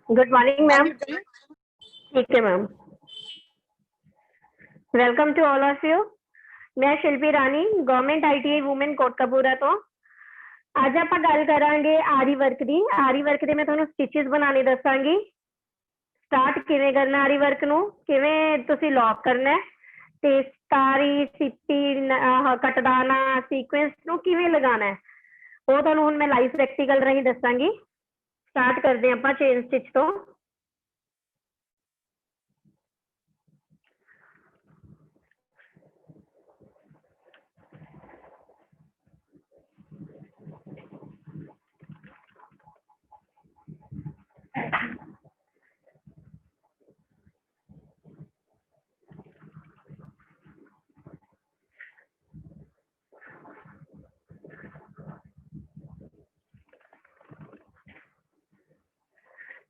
Good morning ma'am. ठीक है ma'am. Welcome to all of you. मैं Shilpi Rani, government ITI women Kotkapura तो ਅੱਜ ਆਪਾਂ ਗੱਲ ਕਰਾਂਗੇ ਆਰੀ ਵਰਕ ਦੀ। ਆਰੀ ਵਰਕ ਦੇ ਮੈਂ ਤੁਹਾਨੂੰ ਸਟਿਚਸ ਬਣਾਉਣੇ ਦੱਸਾਂਗੀ। ਸਟਾਰਟ ਕਿਵੇਂ ਕਰਨਾ ਆਰੀ ਵਰਕ ਨੂੰ, ਕਿਵੇਂ ਤੁਸੀਂ ਲੌਕ ਕਰਨਾ ਤੇ ਸਤਾਰੀ ਸਿੱਪੀ ਕਟਦਾਨਾ ਸੀਕੁਐਂਸ ਨੂੰ ਕਿਵੇਂ ਲਗਾਉਣਾ ਹੈ ਉਹ ਤੁਹਾਨੂੰ ਹੁਣ ਮੈਂ ਲਾਈਵ ਪ੍ਰੈਕਟੀਕਲ ਰਾਹੀਂ ਦੱਸਾਂਗੀ। ਸਟਾਰਟ ਕਰਦੇ ਆਪਾਂ ਚੇਨ ਸਟਿਚ ਤੋਂ।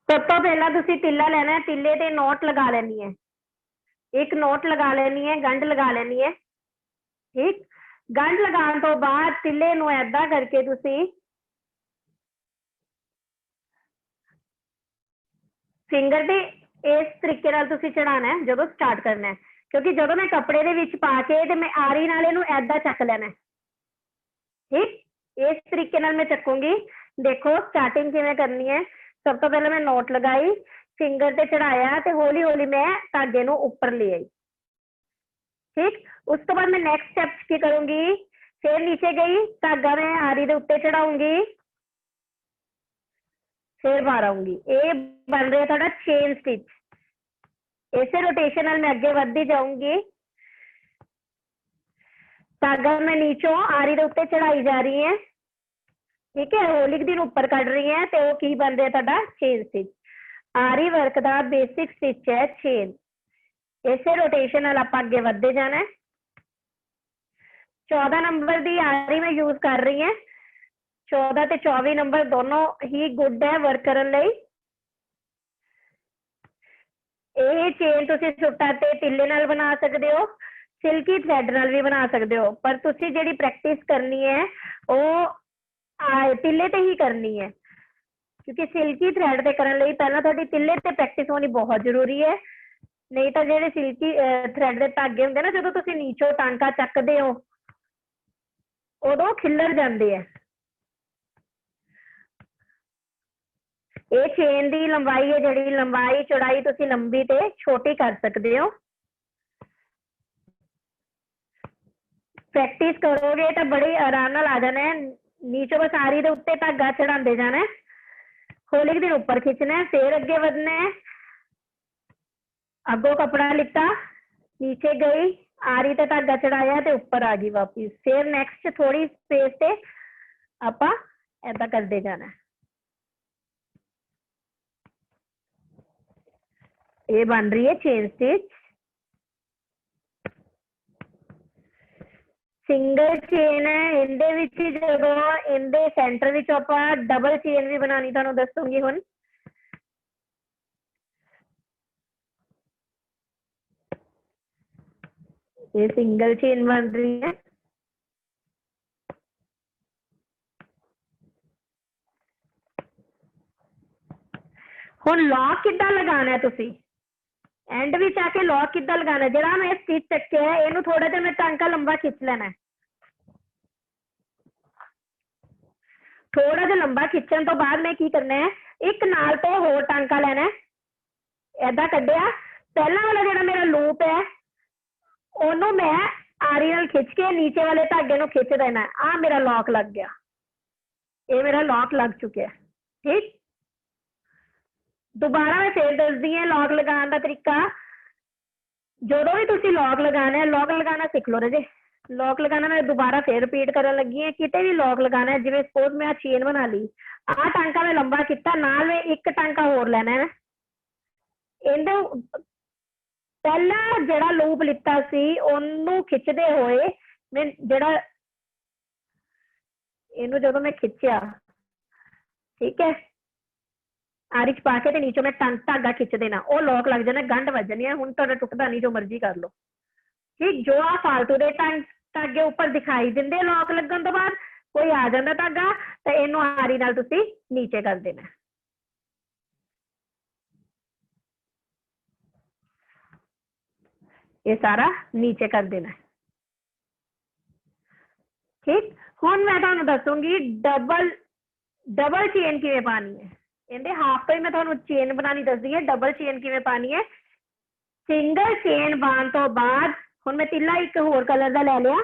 सब तो पहला तुसी तिल्ला लेना है, तिल्ले ते नोट लगा लेनी है, एक नोट लगा लेनी है, गंढ लगा लेनी है। ठीक, गंढ लगाने तो बाद तिल्ले नूं ऐदा करके तुसी फिंगर ते इस तरीके नाल तुसी चढ़ाना है जदों स्टार्ट करना है, क्योंकि जदों मैं कपड़े दे विच पा के ते मैं आरी नाल इहनूं ऐदा चक लेना है। ठीक, इस तरीके नाल मैं चकूंगी। देखो स्टार्टिंग किवें करनी है। सब तो पहले मैं नोट लगाई, फिंगर ते चढ़ाया ते हौली हौली मैं धागे नूं ऊपर ले आई। ठीक, उस तो बाद मैं नेक्स्ट स्टेप की करूंगी, फिर नीचे गई, धागा मैं आरी दे उत्ते चढ़ाऊंगी, फिर मारूंगी। ये बन रहा है थोड़ा चेन स्टिच। ऐसे रोटेशन नाल मैं अगे बढ़ती जाऊंगी। धागा मैं नीचों आरी दे उत्ते चढ़ाई जा रही है। ठीक है, हौली दिन ऊपर कट रही है तो की बन रहा है चेन स्टिच। आरी वर्क का बेसिक स्टिच है चेन। इसे रोटेशन नाल आपां अगे बढ़ते जाना है। 14 नंबर की आरी मैं यूज कर रही है। 14 ते 24 नंबर दोनों ही गुड है वर्क करने लई। ये चेन तुसी सूटां ते तिल्ले नाल बना सकते हो, सिल्की थ्रैड नाल भी बना सकते हो, पर तुसी जिहड़ी प्रैक्टिस करनी है वो तिल्ले ते ही करनी है, क्योंकि सिल्की थ्रैड ते करने लई पहला तुहाडी तिल्ले ते प्रैक्टिस होनी बहुत जरूरी है। नहीं तो जिहड़े सिल्की थ्रैड दे धागे हुंदे ना, जदों तुसी नीचों टांका चकदे हो उदों खिल्लर जांदे है। ये चेन की लंबाई है, जिहड़ी लंबाई चौड़ाई तुसी लंबी ते छोटी कर सकते हो। प्रैक्टिस करोगे तो बड़े आराम नाल आ जाना है। नीचों बस आरी दे उत्ते धागा चढ़ाते जाना है, हौली दिन ऊपर खिंचना है, फिर अगे बढ़ना है। अगों कपड़ा लिता, नीचे गई, आरी ते धागा चढ़ाया ते ऊपर आ गई वापिस, फिर नेक्स्ट थोड़ी स्पेस से आपां ऐदा करते जाना है। ये बन रही है चेन स्टिच। सिंगल चेन है, इंदे विच जदों इंदे सेंटर विच आपां डबल चेन भी बनानी तुहानूं दसूंगी हुण। ये सिंगल चेन बन रही है। हुण लॉक किद्दां लगाना है तुसी, एंड विच आके लॉक किद्दां लगाना है। जिहड़ा मैं स्टिच चक्किया है इहनूं थोड़ा जिहा मैं टांका लंबा खिंच लेना है। थोड़ा जिहा लंबा खिंचण तो बाद मैं की करना है, एक नाल तो होर टांका लेना है, ऐदा कड्ढिया। पहला वाला जिहड़ा मेरा लूप है ओनू मैं आरी नाल खिंच के नीचे वाले धागे नूं खिंच देना है। आ मेरा लॉक लग गया, ये मेरा लॉक लग चुका है। ठीक, दोबारा मैं फिर दसदी है लॉक लगाने का तरीका। जो भी तुसी लॉक लगाना है, लॉक लगाना सीख लो रजे। लॉक लगाना मैं दोबारा फिर रिपीट करन लगी है। किते भी लॉक लगाना है, जिवें सपोज मैं चेन बना ली, आ टांका मैं लंबा किया, नाल मैं एक टांका होर लेना है। इहदे पहला जिहड़ा लूप लिता सी ओनू खिंचदे होए मैं जिहड़ा इहनू जदों मैं खिंचिया, ठीक है, आरी च पा के ते नीचों मैं धागा खिंच देना, वो लॉक लग जाना, गंढ वज जानी है। हुण तुहाडा टुटदा नहीं, जो मर्जी कर लो। ठीक, जो आ फालतू दे धागे ऊपर दिखाई दिंदे लॉक लगन तो बाद, कोई आ जाता धागा तो इनू आरी नाल तुसी नीचे कर देना। ये सारा नीचे कर देना। ठीक, हुण मैं तुहानू दसूंगी डबल डबल चेन किवें पानी है। इहदे हाफ तो ही मैं तुहानू चेन बनानी दसदी है, डबल चेन किवें पानी है। सिंगल चेन पाने तो बाद हुण मैं तिल्ला एक होर कलर दा ले लिया।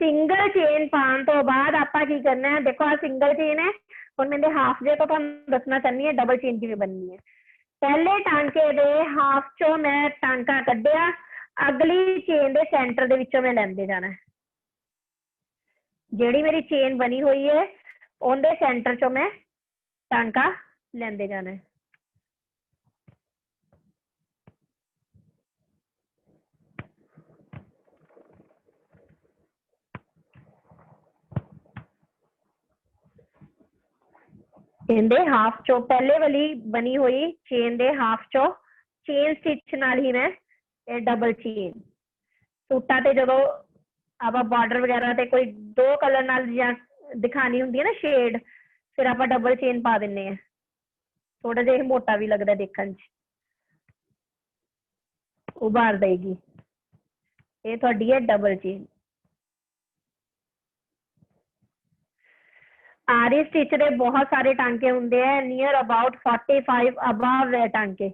सिंगल चेन पाने तो बाद आपां की करना है, देखो आ सिंगल चेन है, हुण मैं हाफ जे तो तुहानू दसना चाहनी है डबल चेन किवें बननी है। पहले टांके दे हाफ चो मैं टांका कड्ढिया, अगली चेन दे सेंटर दे विचों मैं लैंदे जाना है। जिहड़ी मेरी चेन बनी हुई है उहदे सेंटर चो मैं टांका लैंदे जाना है। इहदे हाफ चो पहले वाली बनी हुई चेन दे हाफ चो चेन स्टिच नाल ही मैं डबल चेन सूटा ते जदों आप बॉर्डर वगैरह ते कोई दो कलर नाल दिखानी हुंदी है ना शेड, फिर आप डबल चेन पा दिन्ने हैं, थोड़ा जिहा मोटा भी लगता है देखने च, उभार देगी। ये थोड़ी है डबल चेन। आरी स्टिच के बहुत सारे टांके होंगे हैं, नियर अबाउट 45 अबव है टांके,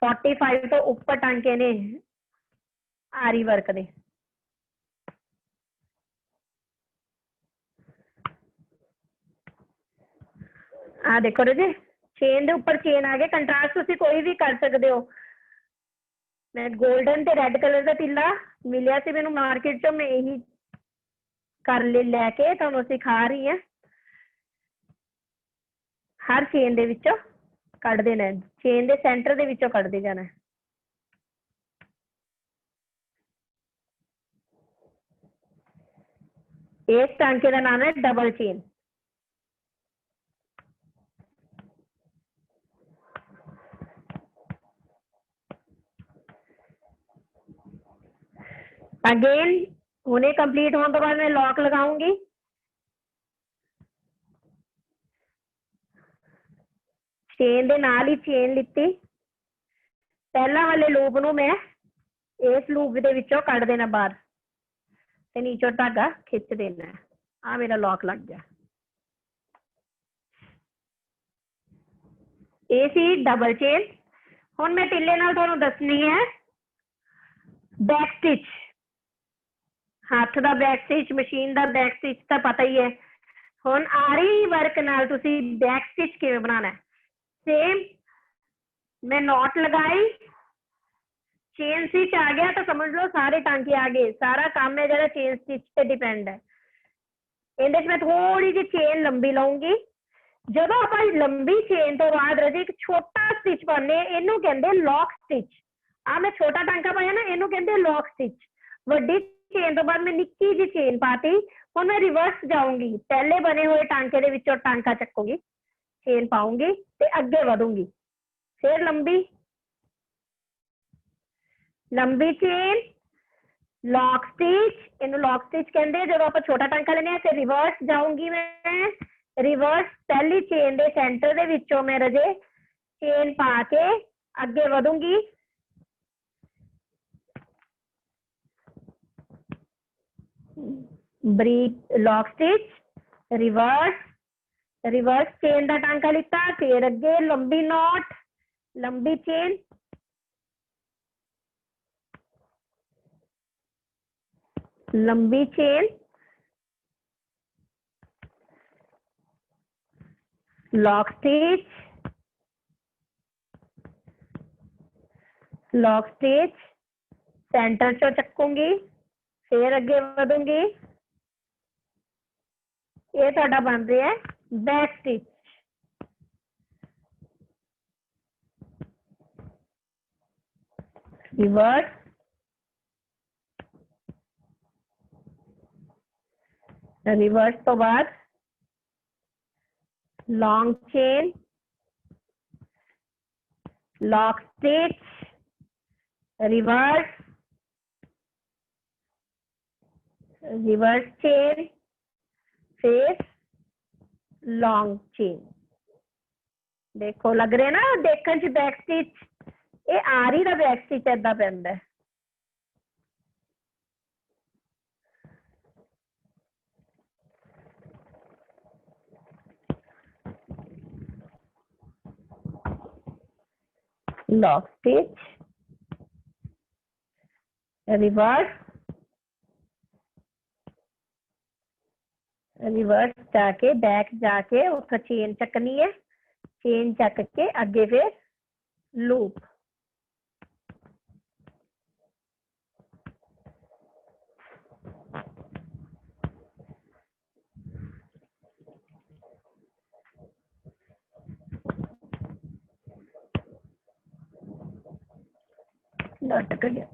45 तो ऊपर टांके ने आरी वर्क दे। आ देखो रजे चेन दे ऊपर चेन आ गए, कंट्रास्ट तुसी कोई भी कर सकते हो। मैं गोल्डन ते रेड कलर का तीला मिलिया सी मैनू मार्केट चो, मैं यही कर लैके तुहानू सिखा रही है। हर चेन दे विचों कट देना, चेन दे सेंटर दे विचों कटदे जाना है। इस टांके का नाम है डबल चेन। अगेन होने कंप्लीट होने तो बाद मैं लॉक लगाऊंगी। चेन दे नाल ही चेन लिती, पहला वाले लूप नू मैं इस लूप दे विचों कट देना बाहर ते नीचों धागा खिंच देना है। आ मेरा लॉक लग गया। ये सी डबल चेन। हुण मैं टिल्ले नाल तुहानू दसनी है बैक स्टिच। हाथ दा बैक स्टिच, मशीन दा बैक स्टिच तो पता ही है। हुण आरी वर्क नाल तुसी बैक स्टिच किवें बनाना है। सेम मैं नॉट लगाई, चेन स्टिच आ गया तो समझ लो सारे टांके आ गए। सारा काम है जो चेन स्टिच पे डिपेंड है। इहदे च मैं थोड़ी जी चेन लंबी लाऊंगी। जब आप लंबी चेन तो बाद रजे एक छोटा स्टिच पाने, इनू कहते लॉक स्टिच। आ मैं छोटा टांका पाया ना, इनू कहते लॉक स्टिच। वड्डी चेन तो बाद मैं निक्की जी चेन पाती। हुण मैं रिवर्स जाऊंगी, पहले बने हुए टांके दे विचों टांका चक्कूंगी, चेन पाऊंगी ते अगे वधूंगी। फिर लंबी लंबी चेन, लॉक स्टिच, इनू लॉक स्टिच कहते हैं। जब आप छोटा टांका लेने फिर रिवर्स जाऊंगी मैं, रिवर्स पहली चेन दे सेंटर दे विचों मैं रजे चेन पा के अगे वधूंगी। Brick lock stitch, reverse, reverse chain का टांका लिता, फिर अगे लंबी नॉट, लंबी चेन, लंबी chain, lock stitch, lock stitch, centre चो चकूंगी, फिर अगे वधूंगी। ये तुहाडा बन रहा है बैक स्टिच। रिवर्स, रिवर्स तो बाद long chain, lock stitch, reverse, reverse chain, फिर लॉन्ग चेन। देखो लग रहे ना देखने च बैक स्टिच, ये आरी का बैक स्टिच ऐदा पैंदा है। लॉक स्टिच, रिवर्स, रिवर्स जाके बैक जाके उसका चेन चकनी है, चेन चक के आगे फिर लूप। लटक गया।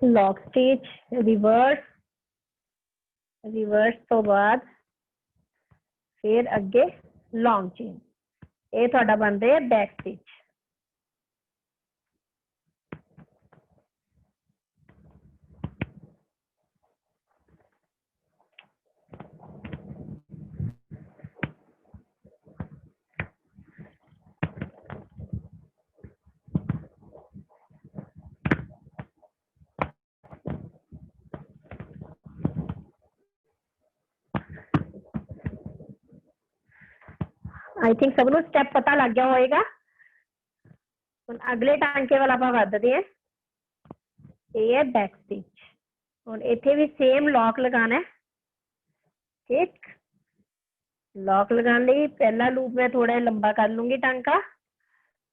लॉक स्टिच, रिवर्स, रिवर्स तो बाद फिर अगे लॉन्ग चेन, ये थोड़ा बन रहा है बैक स्टिच। आई थिंक सबनों स्टेप पता लग गया होएगा। हुण अगले टांके वाला आपां वधदे हैं, ये है बैक स्टिच। हुण इत्थे भी सेम लॉक लगाना है। ठीक, लॉक लगाने लिए पहला लूप मैं थोड़ा लंबा कर लूंगी टांका,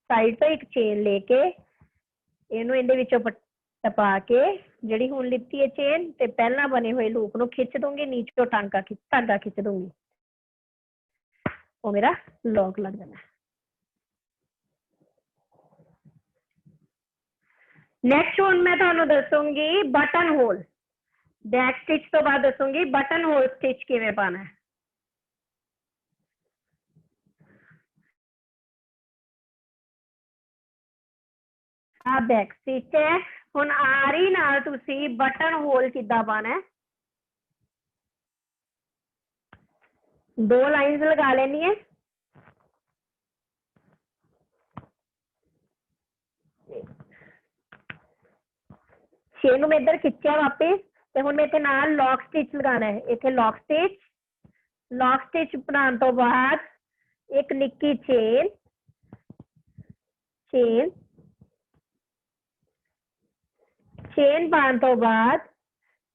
साइड तो एक चेन लेके इनू इहदे विचों टपा के जिहड़ी हुण लित्ती है चेन ते पहला बने हुए लूप नू खिंच दूंगी, नीचों टांका धागा खिंच दूंगी, वो मेरा लॉक लग जाना है। नेक्स्ट हुण मैं तुहानू दसूंगी बटन होल, बैक स्टिच तो बाद दसूंगी बटन होल स्टिच किवें पाना है। आ बैक स्टिच है, हुण आरी नाल तुसी बटन होल किद्दां पाना है। दो लाइंस लगा लेनी है, चेन में इधर खिंचा वापिस ते हुण मैं इत्थे नाल लॉक स्टिच लगाना है। इत्थे लॉक स्टिच, लॉक स्टिच बनाने तो बाद एक निक्की चेन, चेन, चेन पाने तो बाद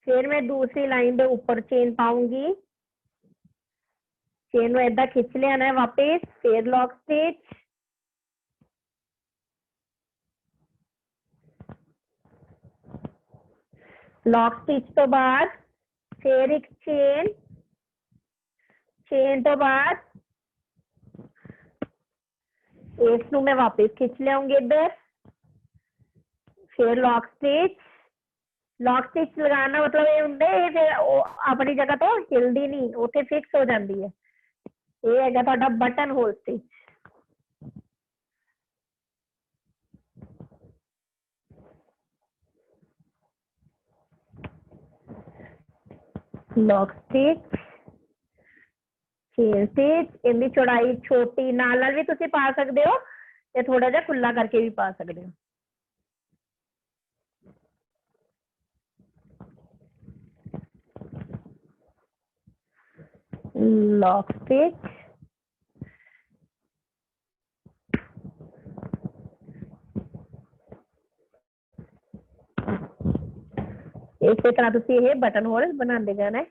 फिर मैं दूसरी लाइन के ऊपर चेन पाऊंगी, चेन में ऐदा खिंच लिया है वापिस, फिर लॉक स्टिच, लॉक स्टिच तो बाद फिर एक चेन, चेन तो बाद इसनू मैं वापिस खिंच लियाऊंगी इधर, फिर लॉक स्टिच। लॉक स्टिच लगाना मतलब ये होंगे फिर अपनी जगह तो हिलदी नहीं, उसे फिक्स हो जाती है। ये है तुहाडा button whole stitch. Lock stitch, chain stitch, इनकी चौड़ाई छोटी नाल भी तुसी पा सकते हो, ते थोड़ा जा खुला करके भी पा सकते हो। लॉक स्टिच, इस तरह तुसी ये बटन होल बनाते जाना है।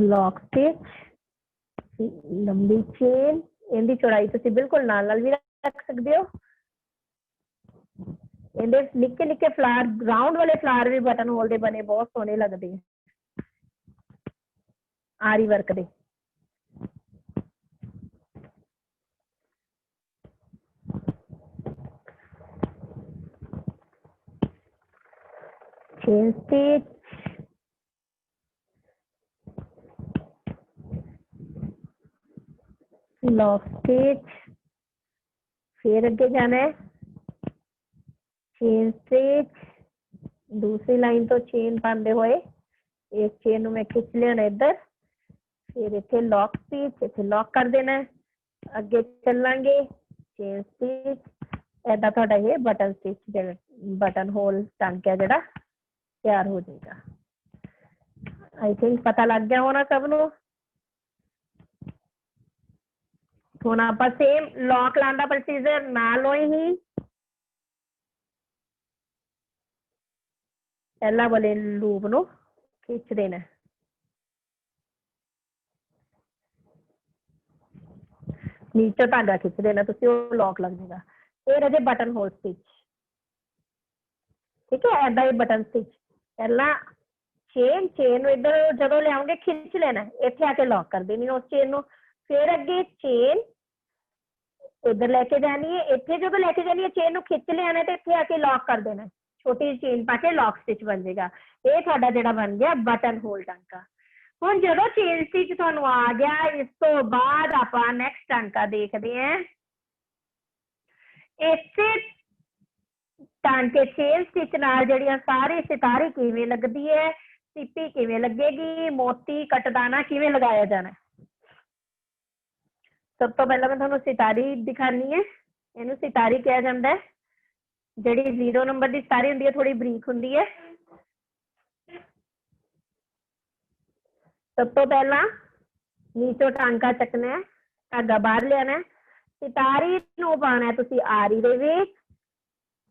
लॉक स्टिच, लंबी चेन, इनकी चौड़ाई तुसी बिल्कुल नाल भी रख सकते हो, ਇਹਦੇ ਨਿੱਕੇ ਨਿੱਕੇ ਫਲਾਰ, ਰਾਉਂਡ ਵਾਲੇ ਫਲਾਰ ਵੀ ਬਟਨ ਹੋਲ ਦੇ ਬਣੇ ਬਹੁਤ ਸੋਹਣੇ ਲੱਗਦੇ ਆ ਆਰੀ ਵਰਕ ਦੇ। चेन स्टिच, लॉक स्टिच, फिर अगे जाना है चेन स्टिच, दूसरी लाइन तो चेन पाते हुए एक चेन मैं खिंच लेना इधर, फिर इतने लॉक स्टिच, इतने लॉक कर देना है, अगे चलांगे चेन स्टिच, ऐसा थोड़ा ये बटन स्टिच बटन होल टांका जड़ा तैयार हो जाएगा। आई थिंक पता लग गया होना सबनों। ਹੁਣ ਆਪਾਂ ਸੇਮ ਲੌਕ ਲਾਉਣ ਦਾ ਪ੍ਰੋਸੀਜਰ ਨਾਲੋਂ ਹੀ ਪਹਿਲਾਂ ਵਾਲੇ ਲੂਪ ਨੂੰ ਖਿੱਚ ਦੇਣਾ, ਨੀਚੇ ਧਾਗਾ ਖਿੱਚ ਦੇਣਾ ਤੁਸੀਂ, ਉਹ ਲੌਕ ਲੱਗ ਜਾਏਗਾ। ਫਿਰ ਅਜੇ ਬਟਨ ਹੋਲ ਸਟਿਚ, ਠੀਕ ਹੈ, ਐਦਾਂ ਹੀ ਬਟਨ ਸਟਿਚ ਪਹਿਲਾਂ ਚੇਨ ਨੂੰ ਇੱਧਰ ਜਦੋਂ ਲਿਆਉਂਗੇ ਖਿੱਚ ਲੈਣਾ, ਇੱਥੇ ਆ ਕੇ ਲੌਕ ਕਰ ਦੇਣੀ ਉਸ ਚੇਨ ਨੂੰ, ਫਿਰ ਅੱਗੇ ਚੇਨ इधर लेके जानी है, इतने जो लेके जानी है चेन को खिंच लिया तो इतने आके लॉक कर देना, छोटी चेन पा के लॉक स्टिच बन जाएगा। ये थोड़ा जो बन गया बटन होल टांका। हुण जो चेन स्टिच तुहानू आ गया, इस तो बाद आप नैक्सट टांका देखते हैं। इसे टांके चेन स्टिच नाल जिहड़ियां सारी सितारी किवें लगदी है, सिप्पी किवें लगेगी, मोती कटदाना किवें लगाया जाना। सब तो पहला मैं तुहानू सितारी दिखानी है, इनू सितारी कहा जाता है, जिहड़ी 0 नंबर की सितारी हुंदी है थोड़ी बरीक हुंदी है। सब तो पहला नीचों टांका चकना है, धागा बाहर लियाना है, सितारी नू पाना है तुसी आरी दे विच,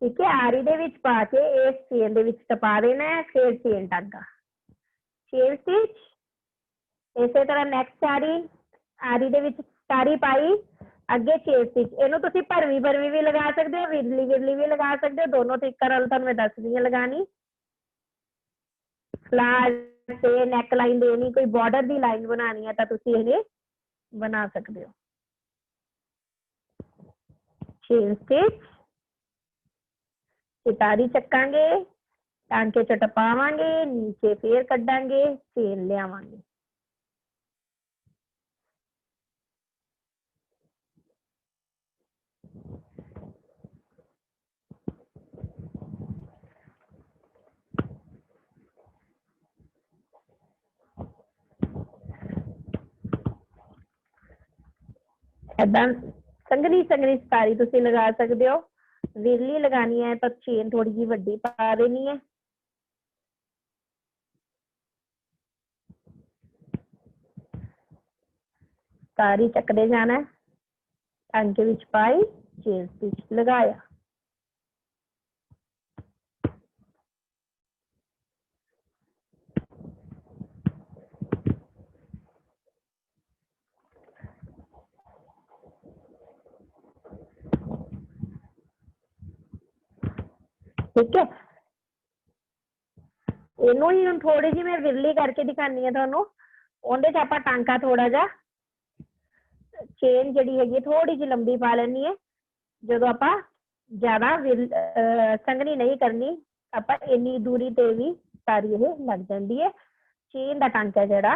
ठीक है, आरी दे विच पा के इस चेन दे विच टपा देना है, फिर चेन टांका चेन स्टिच। इसे तरह नैक्सट आरी दे विच सारी पाई, अगे चेन स्टिच, इनू तुसी भरवी भी लगा सकते हो, विरली भी लगा सकते हो, दोनों तरीके नाल तुहानू मैं दस रही लगानी। फ्लावर से नैक लाइन देनी, कोई बॉर्डर की लाइन बनानी है तो तुसी ये बना सकते हो। चेन स्टिच, सितारी चकांगे, टांके च टपावांगे, नीचे फिर कड्डांगे, चेन लियावांगे। ऐदा संघनी सितारी तुसी लगा सकते हो, विरली लगानी है तो चेन थोड़ी जी वड्डी पा देनी है। सितारी चकदे जाना है, टांके विच पाई, चेन स्टिच लगाया। ठीक है, इनू ही हम थोड़ी जी मैं विरली करके दिखानी है तुहानू। उहदे च आपां टांका थोड़ा जा चेन जिहड़ी हैगी थोड़ी जी लंबी पा लैनी है, जदों आपां ज्यादा संघनी नहीं करनी, आपां इन्नी दूरी ते भी सारी ये लग जाती है। चेन का टांका जिहड़ा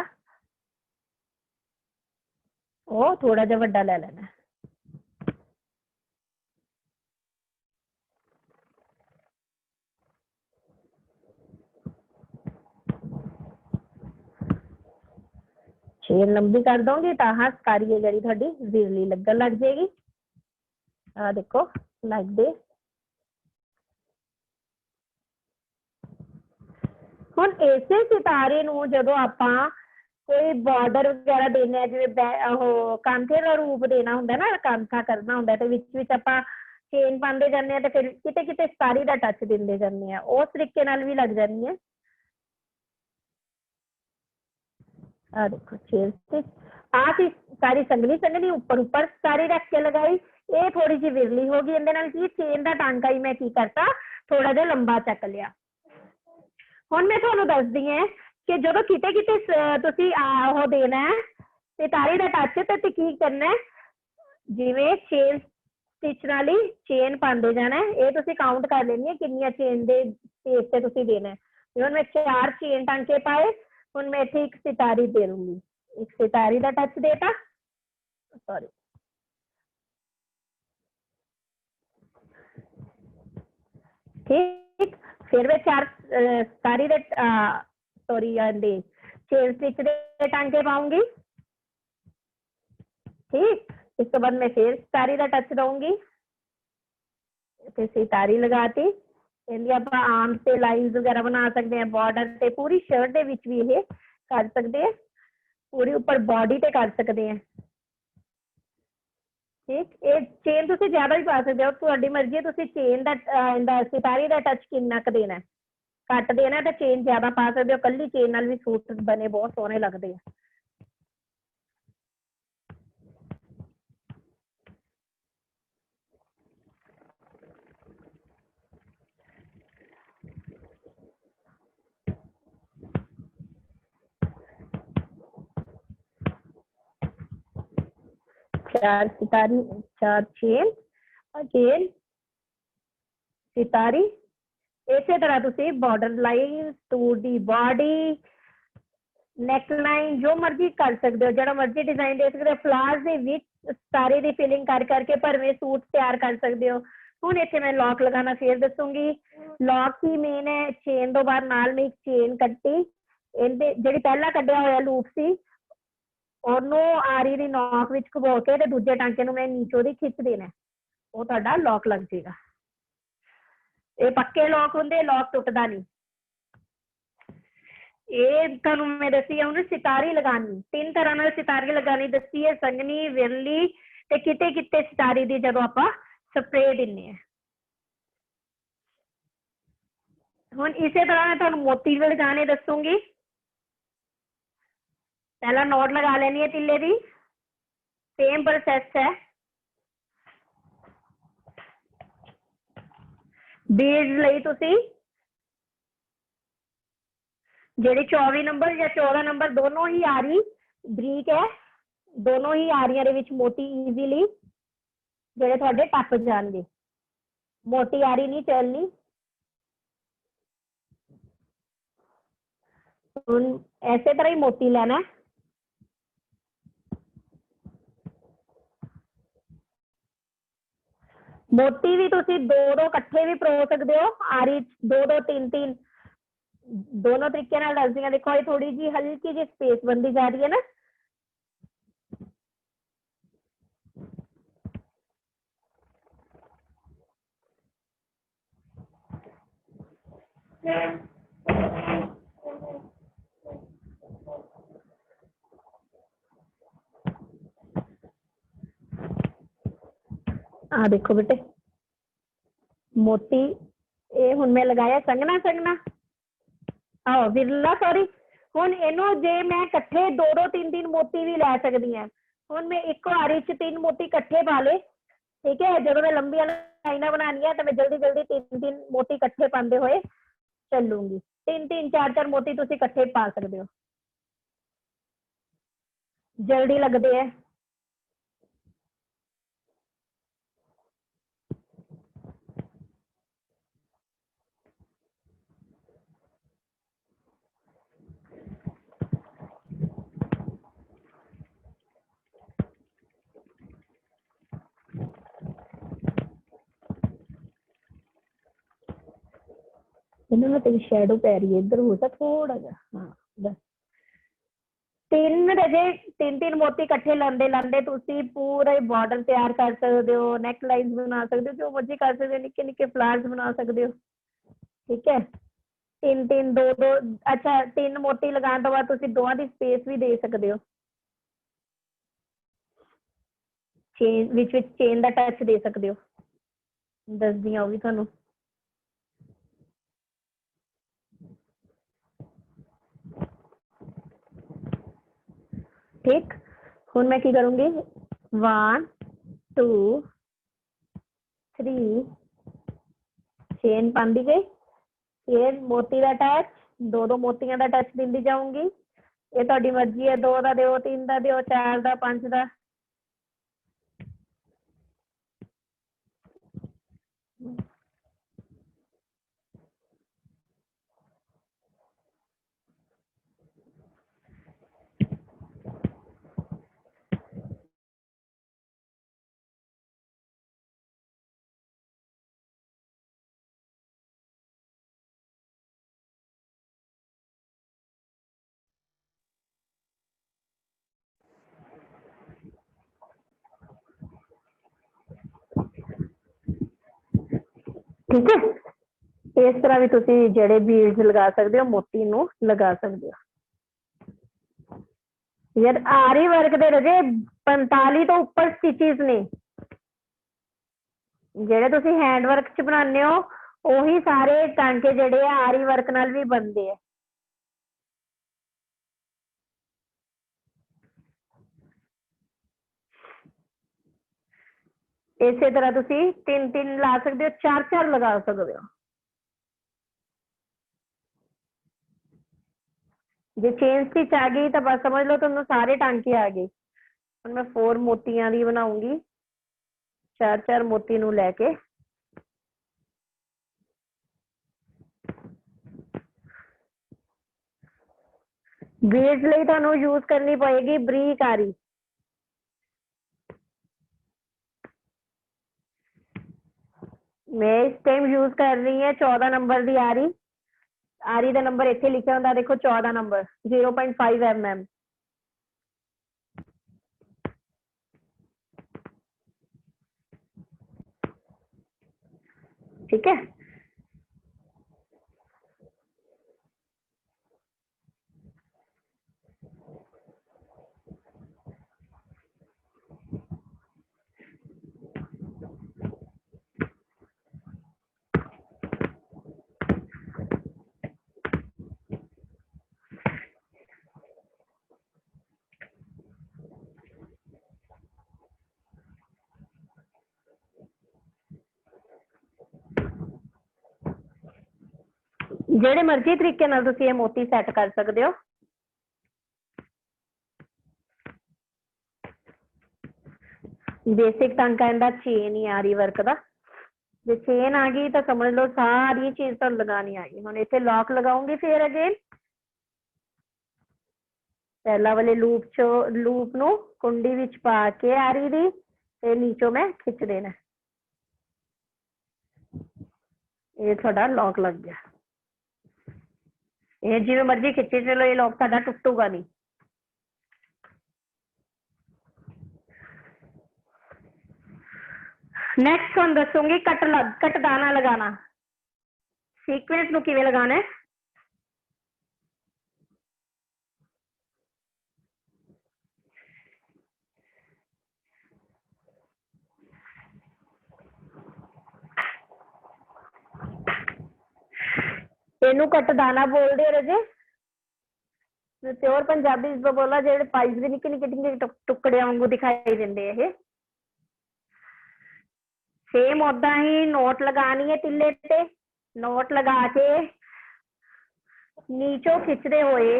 वो थोड़ा जिहा वड्डा ले लेना है। चेन लंबी कर दोगे तो हाँ सितारी है जी थोड़ी विरली लगन लग जाएगी। आ देखो लाइक दे। हुण इसे सितारे नूं जदों आपां कोई बॉर्डर वगैरह देने, जिवें कांथे का रूप देना हुंदा ना, कांथा करना हुंदा ते विच विच आपां चेन पांदे जाने आ ते फिर किते किते सितारी दा टच दिंदे जाने आ, उस तरीके नाल भी लग जानी है। आ देखो चेन स्टिच, आप सारी संघनी ऊपर सितारी रख के लगाई, ये थोड़ी जी विरली होगी। इहदे नाल की चेन का टांका ही मैं की करता थोड़ा जिहा लंबा चक लिया। हुण मैं तुहानूं दसदी हां कि जदों किते किते तुसीं ओह देना है सितारी दा टच ते की करना है, जिवें चेन स्टिच नाल ही चेन पांदे जाना है। ये तुसीं काउंट कर लेनी है कितनियां चेन दे स्पेस ते तुसीं देना है। हुण मैं 4 चेन टांके पाए, हुण मैं इत्थे एक सितारी दे दूंगी, एक सितारी दा टच देता, सॉरी ठीक। फिर मैं 4 सितारी दे सॉरी दे चेन स्टिच दे टांके पाऊंगी, ठीक। इसके बाद मैं फिर सितारी का टच दूंगी, सितारी लगाती। इहदी आपां आर्म्स ते लाइन्स वगैरह बना सकते हैं, बॉर्डर ते पूरी शर्ट दे विच भी ये कर सकते हैं, पूरी ऊपर बॉडी ते कर सकते हैं, ठीक। ये चेन तुसीं ज्यादा भी पा सकते हो, तुहाडी मर्जी है तुसीं चेन दा सितारी का टच किन्ना क देना है, घट देना तो चेन ज्यादा पा सकते हो, कल्ली चेन नाल भी सूट बने बहुत सोहने लगते हैं। 4 सितारी, 4 चेन, अगेन सितारी। इसे तरह तुसी बॉर्डर लाइन, सूट दी बॉडी, नैक लाइन जो मर्जी कर सकते हो, जो मर्जी डिजाइन दे सकते हो, फ्लावर्स दे विच सारे दी फिलिंग कर करके भरवे सूट तैयार कर सकते हो। हुण इत्थे मैं लॉक लगाना फिर दसूंगी। लॉक ही मेन है, चेन तो बाद नाल में एक चेन कट्टी, इहदे जिहड़ी पहला कड्डिया होया लूप सी ਉਹਨੂੰ ਆਰੀ ਦੀ ਨੌਕ ਵਿੱਚ ਘੁਬੋ ਕੇ ਤੇ ਦੂਜੇ ਟਾਂਕੇ ਨੂੰ ਮੈਂ ਨੀਚੋਂ ਦੀ ਖਿੱਚ ਦੇਣਾ, ਉਹ ਤੁਹਾਡਾ ਲੌਕ ਲੱਗ ਜਾਏਗਾ। ਇਹ ਪੱਕੇ ਲੌਕ ਹੁੰਦੇ, ਲੌਕ ਟੁੱਟਦਾ ਨਹੀਂ। ਇਹ ਤੁਹਾਨੂੰ ਮੈਂ ਦੱਸੀ ਹੈ, ਉਹਨੂੰ ਸਿਤਾਰੀ ਲਗਾਣੀ 3 ਤਰ੍ਹਾਂ ਨਾਲ ਸਿਤਾਰੀ ਲਗਾਣੀ ਦੱਸੀ ਹੈ, ਸੰਗਣੀ, ਵਿਰਲੀ ਤੇ ਕਿਤੇ ਕਿਤੇ ਸਿਤਾਰੀ ਦੀ ਜਦੋਂ ਆਪਾਂ ਸਪਰੇ ਦਿੰਨੇ ਆ। ਹੁਣ ਇਸੇ ਤਰ੍ਹਾਂ ਮੈਂ ਤੁਹਾਨੂੰ ਮੋਤੀ ਵੀ ਲਗਾਣੇ ਦੱਸੂਗੀ। पहला नोट लगा लेनी है तिल्ले दी, सेम प्रोसेस है। बीड्स लई तुसी जेडी 24 नंबर या 14 नंबर दोनों ही आरी बरीक है, दोनों ही आरियां दे विच मोती ईजीली जेडे तुहाडे टप जाणगे, मोटी आरी नहीं चलनी। हुण ऐसे तरह ही मोती लेना है। मोती भी तुसी 2-2 इकट्ठे भी परो सकते हो, आरी 2-2 3-3 दोनों तरीके नाल दसदी हां। देखो ये थोड़ी जी हल्की जी स्पेस बनती जा रही है ना, आ देखो बेटे मोती ये हुण मैं लगाया संगना संगना आओ विरला सॉरी। हुण इनू जे मैं इकट्ठे 2-2 3-3 मोती भी लै सकदी हां। हुण मैं एक आरी च 3 मोती इकट्ठे पा ले, ठीक है। जब मैं लंबियां लाइनां बनानी है तो मैं जल्दी जल्दी 3-3 मोती इकट्ठे पाते हुए चलूंगी। 3-3 4-4 मोती तुसीं इकट्ठे पा सकते हो, जल्दी लगते हैं। इन्होंने तेरी शैडो पै रही है, इधर हो सा थोड़ा जा, हाँ बस। 3 मोती इकट्ठे लांदे लांदे तुसी पूरा बॉर्डर तैयार कर सकते हो, नैक लाइन्स बना सकते हो, जो मर्जी कर सकते हो, निक्के निक्के फ्लावर्स बना सकते हो, ठीक है। 3-3 2-2 अच्छा 3 मोती लगाने तो बाद तुसी दोवां दी स्पेस भी दे सकते हो, चेन विच चेन दा टच दे सकते हो, दसदी हां भी तुहानू। ठीक, हुण मैं की करूंगी 1 2 3 चेन पांदी गई, चेन मोती का अटैच, दो दो मोतियां का टच दिंदी जाऊंगी। ये तुहाडी मर्जी है, 2 का दिओ, 3 का दिओ, 4 का, 5 का। ठीक है, इस तरह भी तुसी जेडे बीड्स लगा सकते हो, मोती नू लगा सकते हो। यार आरी वर्क दे रजे 45 तो ऊपर स्टिचेस ने, जेडे तुसी हैंड वर्क च बनाने हो ਉਹੀ ਸਾਰੇ ਟਾਂਕੇ ਜਿਹੜੇ ਆ ਆਰੀ ਵਰਕ ਨਾਲ ਵੀ ਬਣਦੇ ਆ। ਇਸੇ ਤਰ੍ਹਾਂ ਤੁਸੀਂ 3-3 ਲਾ ਸਕਦੇ ਹੋ, 4-4 ਲਗਾ ਸਕਦੇ ਹੋ। ਜੇ ਚੇਨ ਸਟਿਚ ਆ ਗਈ ਤਾਂ ਬਸ ਸਮਝ ਲਓ ਤੁਹਾਨੂੰ ਸਾਰੇ ਟਾਂਕੇ ਆ ਗਏ। ਹੁਣ ਮੈਂ 4 ਮੋਤੀਆਂ ਦੀ ਬਣਾਉਂਗੀ, 4-4 ਮੋਤੀ ਨੂੰ ਲੈ ਕੇ बीड्स ਲਈ ਤੁਹਾਨੂੰ यूज करनी पएगी ਬਰੀਕ ਆਰੀ। मैं इस टाइम यूज कर रही है 14 नंबर की आरी। आरी का नंबर इतने लिखा होता देखो 14 नंबर 0.5 mm। ठीक है, जेडे मर्जी तरीके नाल तुसी ये मोती सैट कर सकते हो। बेसिक टांका इनका चेन ही आरी वर्क का। जो चेन आ गई तो समझ लो सारी चीज तो लगानी आ गई। हुण इत्थे लॉक लगाऊंगी, फिर अगेन पहला वाले लूप नू कुंडी विच पा के आरी दी ते नीचों मैं खिंच देना। ये थोड़ा लॉक लग गया। ये जिवें मर्जी खिंचे चलो, ये लॉक साडा टुटूगा नहीं। नेक्स्ट हम दसूंगी कट दाना लगाना। सीक्वेंस नू किवें लगाना है। इनू कट दाना बोलते रजे, प्योर पंजाबी बोला जेडे पाइस के निक्के निक्के टुकड़े वांगू दिखाई देंदे ये। सेम ओदा ही नोट लगानी है तिल्ले ते, नोट लगा के नीचों खिंचते हुए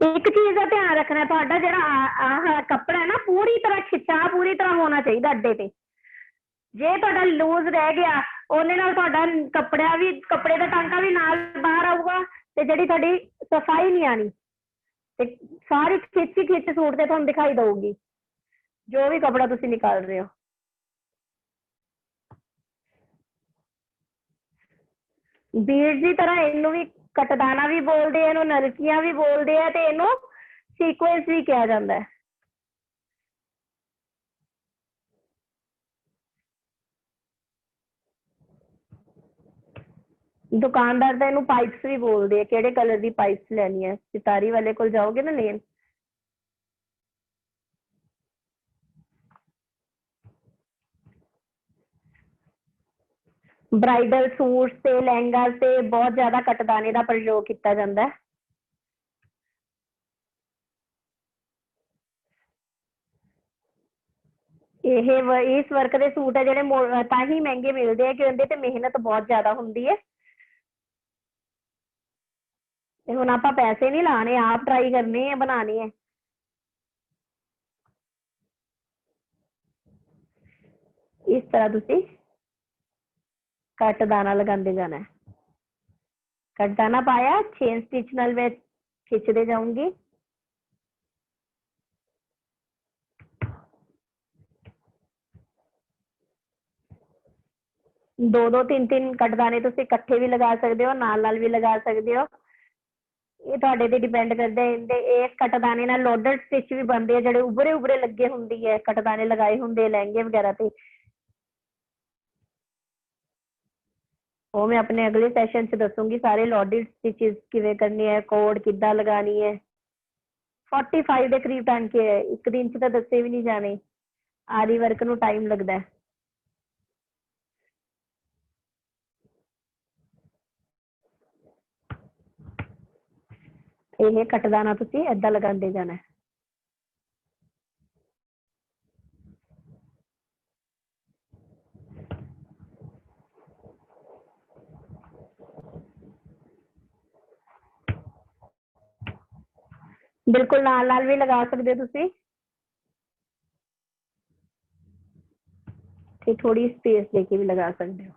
एक चीज का ध्यान रखना, थोड़ा जो कपड़ा है ना पूरी तरह खिंचा पूरी तरह होना चाहिए अड्डे ते। जे थोड़ा लूज रह गया ਉਹਦੇ ਨਾਲ ਤੁਹਾਡਾ कपड़े का टांका भी नाल बाहर आऊगा ते जिहड़ी थोड़ी सफाई नहीं आनी ते सारी खिच सूट ते तुहानू दिखाई देगी जो भी कपड़ा तुसी निकाल रहे हो। बीड्स की तरह इनू भी कटदाना भी बोलते हैं, इनू नलकियां भी बोलते हैं ते इनू सीक्वेंस भी कहा जाता है। दुकानदार तो इनू पाइप्स भी बोलते हैं। किहड़े कलर की पाइप्स लैनी है, सितारी वाले को जाओगे ना लेन, ब्राइडल सूट से लहंगा से बहुत ज्यादा कटदाने का प्रयोग किया जाता है। इस वर्क के सूट है ਜਿਹੜੇ ਤਾਂ ਹੀ ਮਹਿੰਗੇ ਮਿਲਦੇ ਆ ਕਿ ਉਹਦੇ ਤੇ ਮਿਹਨਤ ਬਹੁਤ ਜ਼ਿਆਦਾ ਹੁੰਦੀ ਹੈ ਤੇ ਹੁਣ ਆਪਾਂ ਪੈਸੇ ਨਹੀਂ ਲਾਣੇ ਆਪ ਟਰਾਈ ਕਰਨੇ ਆ ਬਣਾਣੇ ਆ इस तरह तुसी कट दाना लगाते जाना है कट दाना पाया चेन स्टिच नाल मैं खिंचते जाऊंगी दो तीन तीन कट दाने तुसी इकट्ठे भी लगा सकते हो नाल भी लगा सकते हो ये तुहाडे ते डिपेंड करदा है इस कट दाने नाल लोडेड स्टिच भी बनदे जिहड़े उभरे उभरे लगे हुंदी है कट दाने लगाए हुंदे लहंगे वगैरह ते वो मैं अपने अगले सैशन च दसूंगी सारे लॉडेड स्टिचेस किवें करनी है कोड किद्दां लगानी है 45 के करीब टांके है एक दिन च तो दसे भी नहीं जाने आरी वर्क नूं टाइम लगता है ये कटदाना तुसी ऐदां लगांदे जाना है बिल्कुल नाल नाल भी लगा सकते हो तुसी ते थोड़ी स्पेस देके भी लगा सकते हो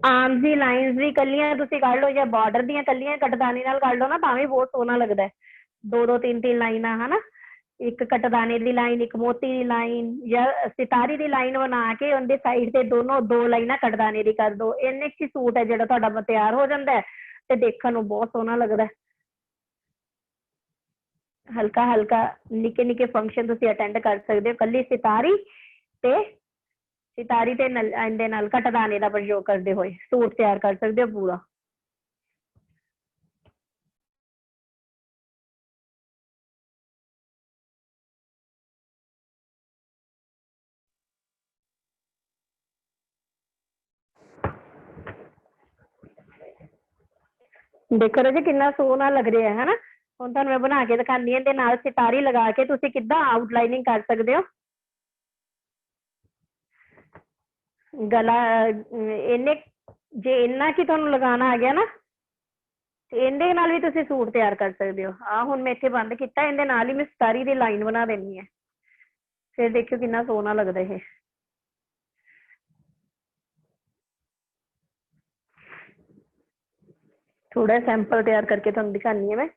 आर्म्स दी लाइन्स भी कलियां तुसी कढ लो या बॉर्डर दी कलियां कटदाने नाल कढ लो ना तां भी बहुत सोहना लगदा है दो तीन तीन लाइनां है ना एक कटदाने दी लाइन एक मोती दी लाइन या सितारी दी लाइन बना के उनके साइड से दोनों दो लाइनां कटदाने दी कर दो इन्ने च सूट है जिहड़ा तुहाडा तैयार हो जाता है ते देखण नूं बहुत सोहना लगदा है हल्का हल्का निके निके फंक्शन तुसी अटेंड कर सकते हो कली सितारी ते सितारी ते इहदे नाल कटदाने दा प्रयोग करते हुए सूट तैयार कर सकते हो पूरा देखो राजे कितना सोहना लग रहा है ना हुण तुहानूं मैं बना के दिखानी इहदे नाल सितारी लगा के तुसी किद्दां आउटलाइनिंग कर सकते हो गला इन्ने जे इन्ना कि तुहानूं लगाना आ गया ना इहदे नाल भी तुसी सूट तैयार कर सकते हो आ हुण मैं इत्थे बंद किया इहदे नाल ही मैं सितारी दी लाइन बना देनी है फिर देखियो कितना सोहना लगदा है थोड़ा सैंपल तैयार करके तुहानूं दिखानी है मैं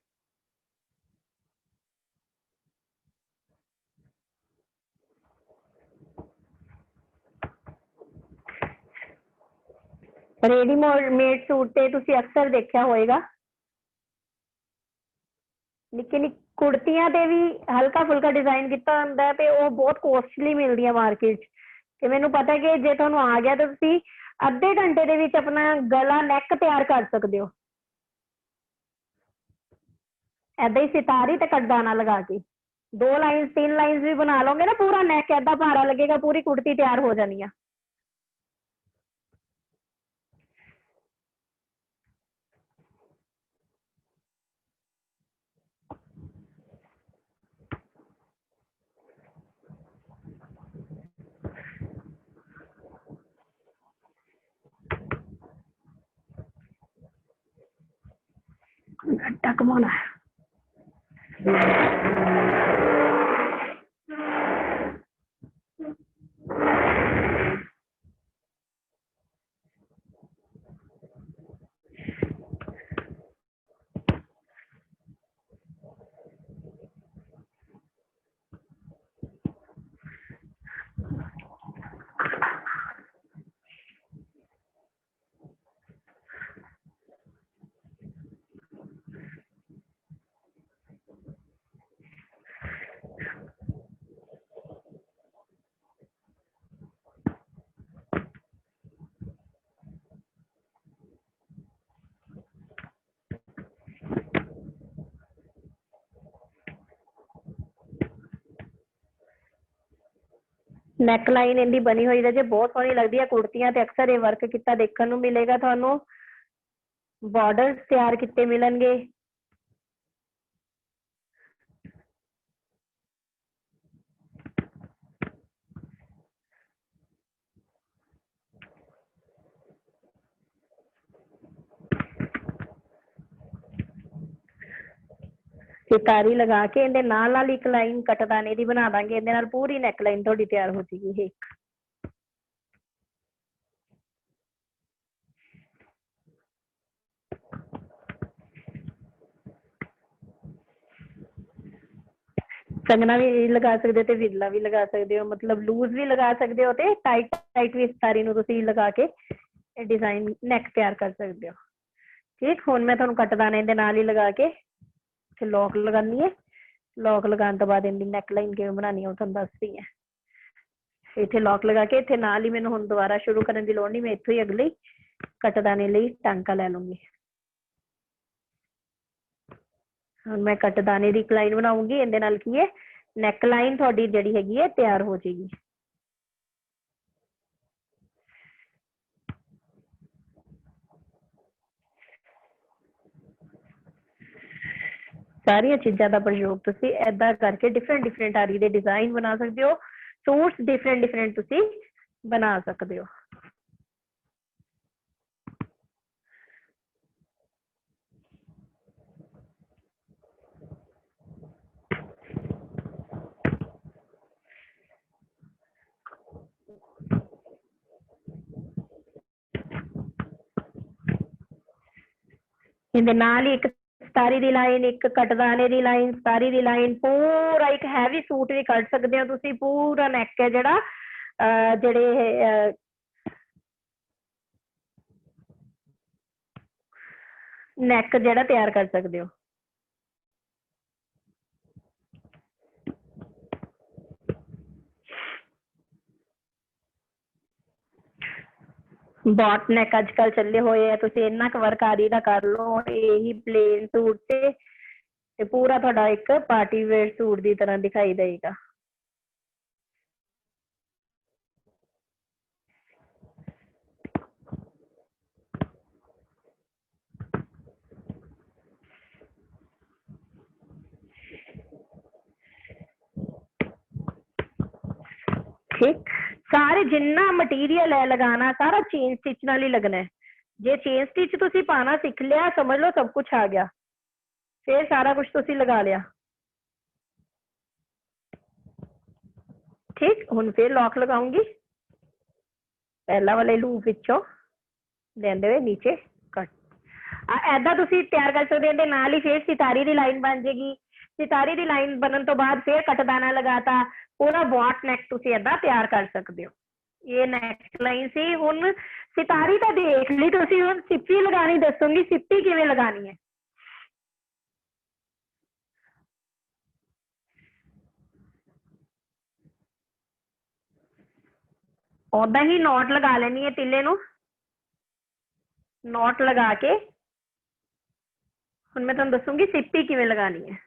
रेडीमेड सूट ते तुसी अक्सर देखा होएगा निक्की निक्की कुर्तियां ते भी हल्का फुल्का डिजाइन किया हुंदा ते वो बहुत कॉस्टली मिलदी मार्केट ते मैनूं पता है कि जे तुहानूं आ गया तो तुसी अद्धे घंटे दे विच अपना गला नैक तैयार कर सकते हो ऐदा ही सितारी ते कटदाना लगा के दो लाइन्स तीन लाइन्स भी बना लोगे ना पूरा नैक ऐदा भारा लगेगा पूरी कुर्ती तैयार हो जानी है घट्टा कमाना है ਨੈਕ ਲਾਈਨ ਇਹਦੀ ਬਣੀ ਹੋਈ ਰਾਜੇ ਬਹੁਤ ਸੋਹਣੀ ਲੱਗਦੀ ਹੈ। ਕੁੜਤੀਆਂ ਤੇ ਅਕਸਰ ਇਹ ਵਰਕ ਕੀਤਾ ਦੇਖਣ ਨੂੰ ਮਿਲੇਗਾ ਤੁਹਾਨੂੰ। ਬਾਰਡਰਸ ਤਿਆਰ ਕੀਤੇ ਮਿਲਣਗੇ। सितारी लगा के इहदे नाल एक लाइन कटदाने दी बना देंगे। इहदे नाल पूरी नैक लाइन थोड़ी तैयार हो जाएगी। ये कंगना भी लगा सकते हो, विरला भी लगा सकते हो, मतलब लूज भी लगा सकते हो, ते टाइट टाइट भी सितारी नूं तुसीं लगा के डिजाइन नैक तैयार कर सकते हो। ठीक, हुण मैं तुहानूं कटदाने दे नाल ही लगा के लॉक लगानी है। लॉक लगाने तो बाद इनकी नैक लाइन किवें बनानी है तुहानूं दस रही है। इत्थे लॉक लगा के इत्थे नाल ही मैनूं हुण दोबारा शुरू करने की लोड़ नहीं, मैं इत्थों ही अगले कटदाने लई टांका लै लूंगी। हुण मैं कटदाने की एक लाइन बनाऊंगी। इहदे नाल की है नैक लाइन तुहाडी जिहड़ी हैगी है तैयार हो जाएगी। सारिया चीज़ों का प्रयोग तुसी ऐदा करके डिफरेंट डिफरेंट आरी दे डिजाइन बना सकते हो। सूट्स डिफरेंट डिफरेंट तुसी बना सकते हो। इहदे नाल ही एक सितारी दी लाइन, एक कटदाने दी लाइन, सितारी दी लाइन, पूरा एक हैवी सूट भी कट सकते हो तुसी। पूरा नैक है जिहड़ा जेहड़े नैक जिहड़ा तैयार कर सकते हो। बॉट नैक अजकल चले हुए है, तुसी इन्ना क वर्क आरी दा कर लो। यही प्लेन सूट ते पूरा तुहाडा एक पार्टी वेयर सूट की तरह दिखाई देगा। ठीक, सारे जिन्ना मटीरियल है लगाना सारा चेन स्टिच नाल ही लगना है। जे चेन स्टिच तुसी पाना सीख लिया, समझ लो सब कुछ आ गया, फिर सारा कुछ तुसी लगा लिया। ठीक, हुण फिर लॉक लगाऊंगी। पहला वाले लूप विचों लेंदे हुए नीचे कट ऐदा तुसी तैयार कर सकते हो। नाल ही फिर सितारी की लाइन बन जाएगी। सितारी की लाइन बनने तो बाद फिर कटदाना लगाता, पूरा बॉट नैक तुसी ऐदा तैयार कर सकते हो। ये नैक लाइन सी। हुण सितारी तो देख ली तुसी, हुण सिप्पी लगानी दसूंगी, सिप्पी किवें लगानी है। ओदा ही नॉट लगा लेनी है तिले नूं। नॉट लगा के हुण मैं तुहानूं दसूंगी सिप्पी किवें लगानी है।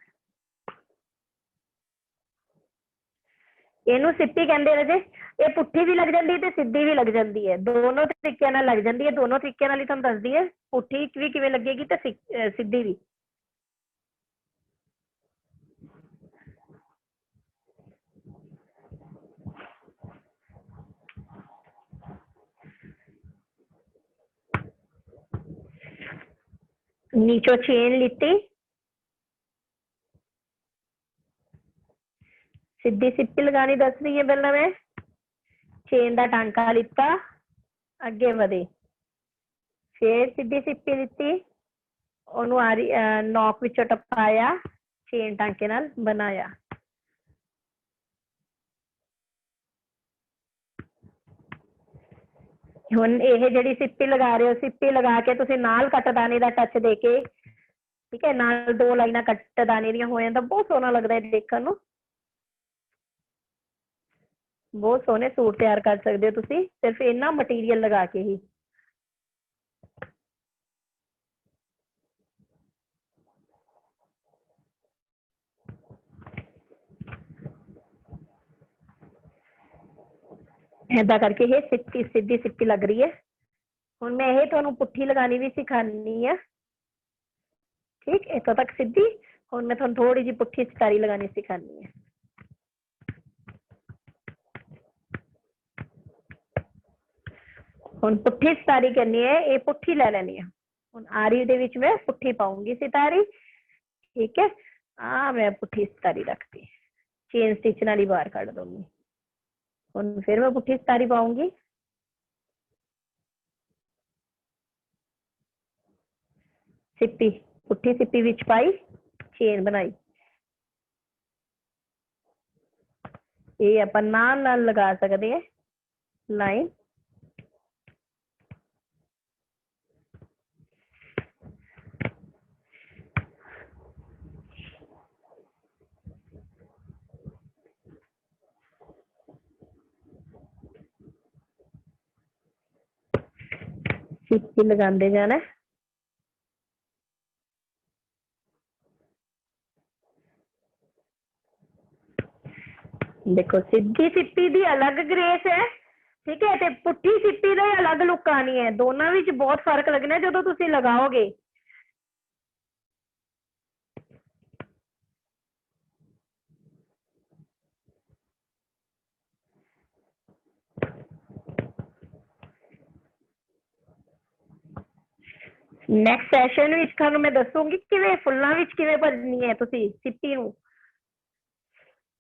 ਇਹਨੂੰ सिप्पी कहते राजे। ये पुट्ठी भी लग जाती है सीधी भी लग जाती है, दोनों तरीके नाल लग जाती है। दोनों तरीके नाल ही तुहानूं दसदी है, पुट्ठी भी किवें लगेगी ते सीधी भी। नीचों चेन लिती, सीधी सिप्पी लगानी दस रही है। पहला मैं चेन का टांका लिता, अगे वधे, फिर सीधी सिप्पी लिती, ओनू आरी नॉक विचों टपाया, चेन टांके नाल बनाया। हुण ये जिहड़ी सिप्पी लगा रहे हो, सिप्पी लगा के तुसीं नाल कटदाने का टच दे के, ठीक है, नाल दो लाइनां कटदाने दियां हो जांदा, बहुत सोहना लगदा है देखण नूं। बहुत सोहने सूट तैयार कर सकते हो तुसीं सिर्फ इन्ना मटीरियल लगा के ही। ऐदा करके ये सीधी सीधी सिप्पी लग रही है। हुण मैं ये तुहानूं पुट्ठी लगानी भी सिखानी है। ठीक, इतों तक सीधी। हुण मैं तुहानूं थोड़ी जी पुट्ठी सितारी लगानी सिखानी है। हुण पुट्ठी सितारी करनी है, ये पुट्ठी ले लेनी है। हुण आरी दे विच मैं पुट्ठी पाऊंगी सितारी। ठीक है, मैं पुट्ठी सितारी रखती, चेन स्टिच नाल ही बाहर कढ़ दूंगी। हुण फिर मैं पुट्ठी सितारी पाऊंगी। सिप्पी, पुट्ठी सिप्पी विच पाई, चेन बनाई। ये अपन नाल नाल लगा सकते हैं लाइन। सिप्पी लगाते जाना है। देखो सीधी सिप्पी दी अलग ग्रेस है, ठीक है, ते पुट्ठी सिप्पी दा अलग लुक आनी है। दोनों विच बहुत फर्क लगना है जो तुसी लगाओगे। नैक्सट सैशन विच तुहानूं मैं दसूंगी किवें फुल्लां विच किवें भरनी है तुसी सिप्पी नूं।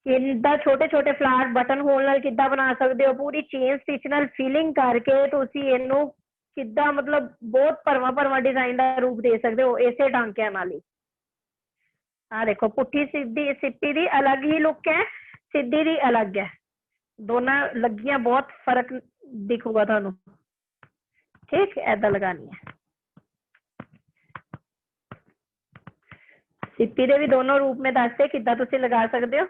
किद्दां छोटे छोटे फ्लावर बटन होल नाल किद्दां बना सकदे हो, पूरी चेन स्टिच नाल फिलिंग करके तुसी इहनूं किद्दां मतलब बहुत भरवां भरवां डिजाइन दा रूप दे सकदे हो इसे टांकियां नाल ही। देखो पुट्ठी सीधी सिप्पी दी अलग ही लुक है, सीधी दी अलग है। दोनों लगियां बहुत फर्क दिखूगा थानू। ठीक, ऐदा लगानी है। सिप्पी दे भी दोनों रूप में दसते किद्दां तुसी लगा सकदे हो।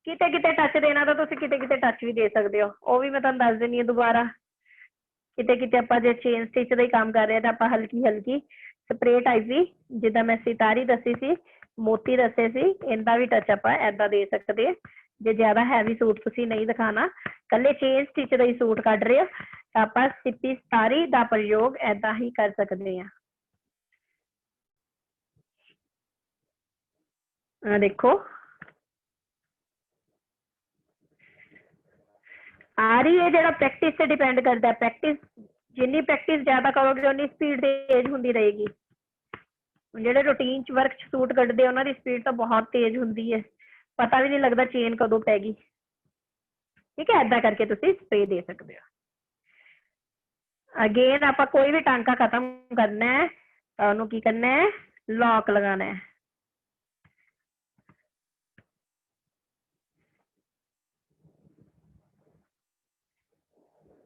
किते किते टच देना तो तुसी किते किते टच भी दे सकदे हो, वो भी मैं तुहानू दस देनी है दोबारा। किते किते आपां जे चेन स्टिच दा ही काम कर रहे हैं तो आपां हल्की हल्की स्प्रे टाइप भी, जिद्दां मैं सितारी दसी सी, मोती दसे सी, इनका भी टच आपां ऐदा दे सकदे। जे ज्यादा हैवी सूट तुसी नहीं दिखाना, कल्ले चेन स्टिच दा ही सूट कढ रहे हो तो आपां सिप्पी सितारी दा प्रयोग ऐदा ही कर सकदे हैं। देखो आ रही है, जो प्रैक्टिस से डिपेंड करता है। प्रैक्टिस जिन्नी प्रैक्टिस ज्यादा करोगे उन्नी स्पीड तेज होंगी रहेगी। जो रूटीन च वर्क सूट कटते उन्होंने स्पीड तो बहुत तेज होंगी है, पता भी नहीं लगता चेन कदों पैगी। ठीक है, ऐदा करके तुसी स्प्रे दे सकते हो। अगेन आप कोई भी टांका खत्म करना है तो उन्होंने की करना है, लॉक लगाना है।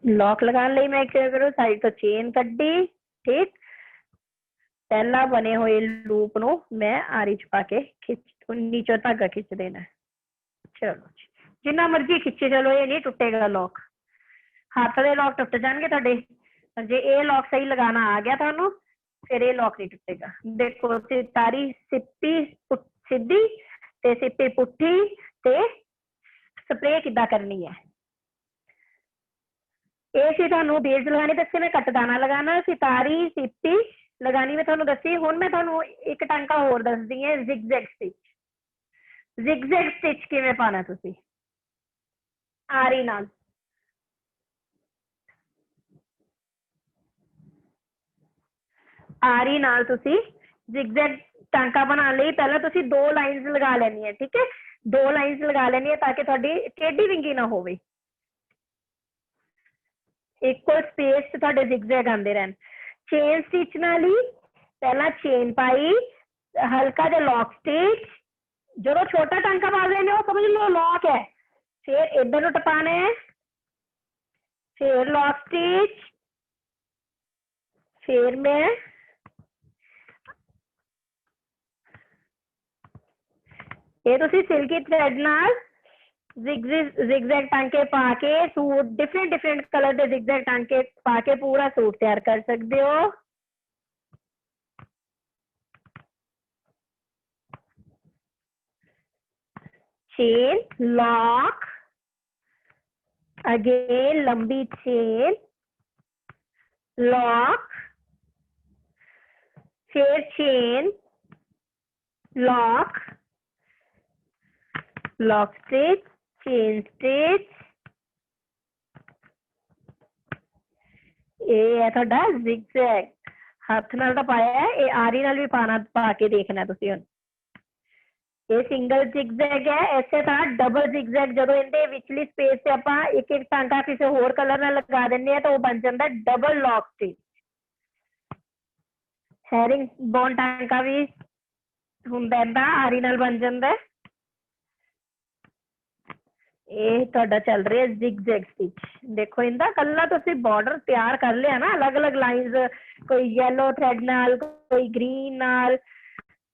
लॉक लगाने लिए मैं क्या करूँ, साइड तो चेन कड्डी। ठीक, पहला बने हुए लूप नो मैं आरी च पाके खिच, नीचों धागा खिच देना। चलो जिन्ना मर्जी खिचे चलो, ये नहीं टुटेगा लॉक। हाथ के लॉक टुट जाएंगे तुहाडे, पर जे ये लॉक सही लगाना आ गया तुहानू फिर ये लॉक नहीं टुटेगा। देखो सितारी सिप्पी सीधी ते सिप्पी पुट्ठी ते स्प्रे किद्दां करनी है। ये सी तुहानू बीड्स लगानी दसी, मैं कटदाना लगाना, सितारी सिप्पी लगानी मैं तुहानू दसी। हुण मैं तुहानू एक टांका होर दसदी है, जिगजैग स्टिच। जिगजैग स्टिच किवें पाना तुसी आरी नाल। आरी नाल तुसी जिगजैग टांका बनाने लिए पहले तुसी दो लाइन्स लगा लेनी है। ठीक है, दो लाइन्स लगा लेनी है ताकि तुहाडी टेढ़ी विंगी ना होवे, इक्वल स्पेस च तुहाडे जिगजैग आंदे रहन। चेन स्टिच नाल ही पहला चेन पाई, हल्का जा लॉक स्टिच। जो छोटा टांका पा रहे हो समझ लो लॉक है, फिर इधर नूं टपाना है, फिर लॉक स्टिच, फिर मैं ये तुसी सिल्की थ्रेड नाल जिगजैग टांके पाके सूट डिफरेंट डिफरेंट कलर के जिगजैग टांके पाके पूरा सूट तैयार कर सकते हो। चेन लॉक अगेन लंबी चेन, लॉक, फिर chain, lock, lock stitch, chain stitch. ਇਹ ਹੈ ਤੁਹਾਡਾ zigzag। ਹੱਥ ਨਾਲ ਤਾਂ ਪਾਇਆ ਹੈ, ਇਹ ਆਰੀ ਨਾਲ ਵੀ ਪਾ ਕੇ ਦੇਖਣਾ ਤੁਸੀਂ ਹੁਣ। ਇਹ ਸਿੰਗਲ zigzag ਹੈ। ਇਸੇ ਤਰ੍ਹਾਂ ਡਬਲ zigzag, ਜਦੋਂ ਇਹਦੇ ਵਿਚਲੀ ਸਪੇਸ ਤੇ ਆਪਾਂ ਇੱਕ ਇੱਕ ਟਾਂਕਾ ਕਿਸੇ ਹੋਰ ਕਲਰ ਨਾਲ ਲਗਾ ਦਿੰਦੇ ਆ ਤਾਂ ਉਹ ਬਣ ਜਾਂਦਾ double lock stitch. Hiring bone ਟਾਂਕਾ ਵੀ ਹੁੰਦਾ ਏਦਾਂ, ਆਰੀ ਨਾਲ ਬਣ ਜਾਂਦਾ। ਇਹ ਤੁਹਾਡਾ ਚੱਲ ਰਿਹਾ zigzag ਸਟਿਚ। ਦੇਖੋ ਇਹਦਾ ਕੱਲਾ ਤੁਸੀਂ ਬਾਰਡਰ ਤਿਆਰ ਕਰ ਲਿਆ ਨਾ, ਅਲੱਗ ਅਲੱਗ ਲਾਈਨਸ, ਕੋਈ ਯੈਲੋ ਥ੍ਰੈਡ ਨਾਲ, ਕੋਈ ਗ੍ਰੀਨ ਨਾਲ,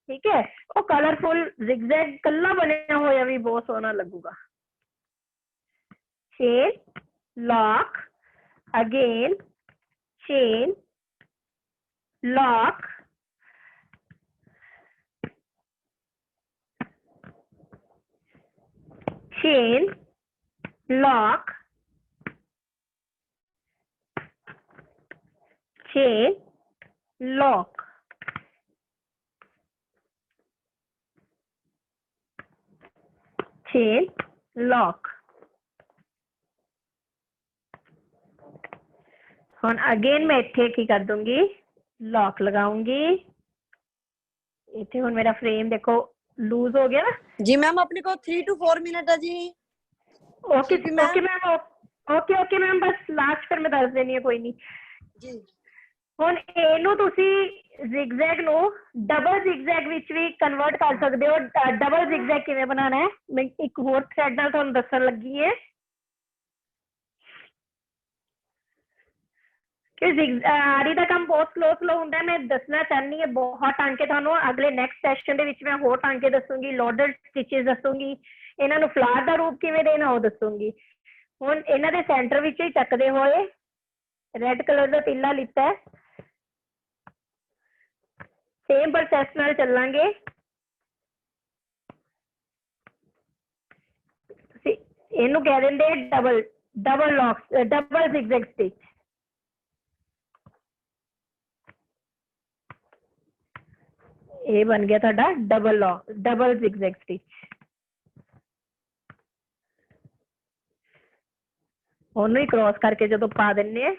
ਠੀਕ ਹੈ। ਉਹ ਕਲਰਫੁਲ zigzag ਕੱਲਾ ਬਣਿਆ ਹੋਇਆ ਵੀ ਬਹੁਤ ਸੋਹਣਾ ਲੱਗੂਗਾ। Chain, lock, again chain, lock, chain, lock, chain, lock, chain, lock। ਹੁਣ अगेन मैं इत्थे की कर दूंगी, लॉक लगाऊंगी। इत्थे ਹੁਣ मेरा फ्रेम देखो लूज हो गया ना जी मैम। अपने को 3 to 4 मिनट है जी। Okay okay ma'am, okay okay ma'am, बस लास्ट फिर मैं दस देनी है, कोई नहीं जी। ਹੁਣ ਇਹਨੂੰ ਤੁਸੀਂ zigzag ਨੂੰ ਡਬਲ zigzag ਵਿੱਚ ਵੀ ਕਨਵਰਟ ਕਰ ਸਕਦੇ ਹੋ। ਡਬਲ zigzag ਕਿਵੇਂ ਬਣਾਉਣਾ ਹੈ ਮੈਂ ਇੱਕ ਹੋਰ ਥ੍ਰੈਡ ਨਾਲ ਤੁਹਾਨੂੰ ਦੱਸਣ ਲੱਗੀ ਹੈ ਕਿ ਆਰੀ ਦਾ ਕੰਮ ਬਹੁਤ ਸਲੋ ਹੁੰਦਾ ਹੈ। ਮੈਂ ਦੱਸਣਾ ਚਾਹੁੰਦੀ ਹਾਂ ਬਹੁਤ ਟਾਂਕੇ ਤੁਹਾਨੂੰ ਅਗਲੇ ਨੈਕਸਟ ਸੈਸ਼ਨ ਦੇ ਵਿੱਚ ਮੈਂ ਹੋਰ ਟਾਂਕੇ ਦੱਸੂਗੀ, ਲੋਡਡ ਸਟਿਚਸ ਦੱਸੂਗੀ, ਇਹਨਾਂ ਨੂੰ ਫਲਾਰ ਦਾ ਰੂਪ ਕਿਵੇਂ ਦੇਣਾ ਉਹ ਦੱਸੂਗੀ। ਹੁਣ ਇਹਨਾਂ ਦੇ ਸੈਂਟਰ ਵਿੱਚ ਹੀ ਚੱਕਦੇ ਹੋਏ ਰੈਡ ਕਲਰ ਦਾ ਤੀਲਾ ਲਿੱਤਾ ਹੈ, सेम प्रोसेस नाल चलांगे। इनू कह देंगे double double lock, double zigzag stitch. ये बन गया ਤੁਹਾਡਾ double lock, double zigzag stitch. ਉਹਨੂੰ ਹੀ क्रॉस करके ਜਦੋਂ ਪਾ ਦਿੰਨੇ ਆ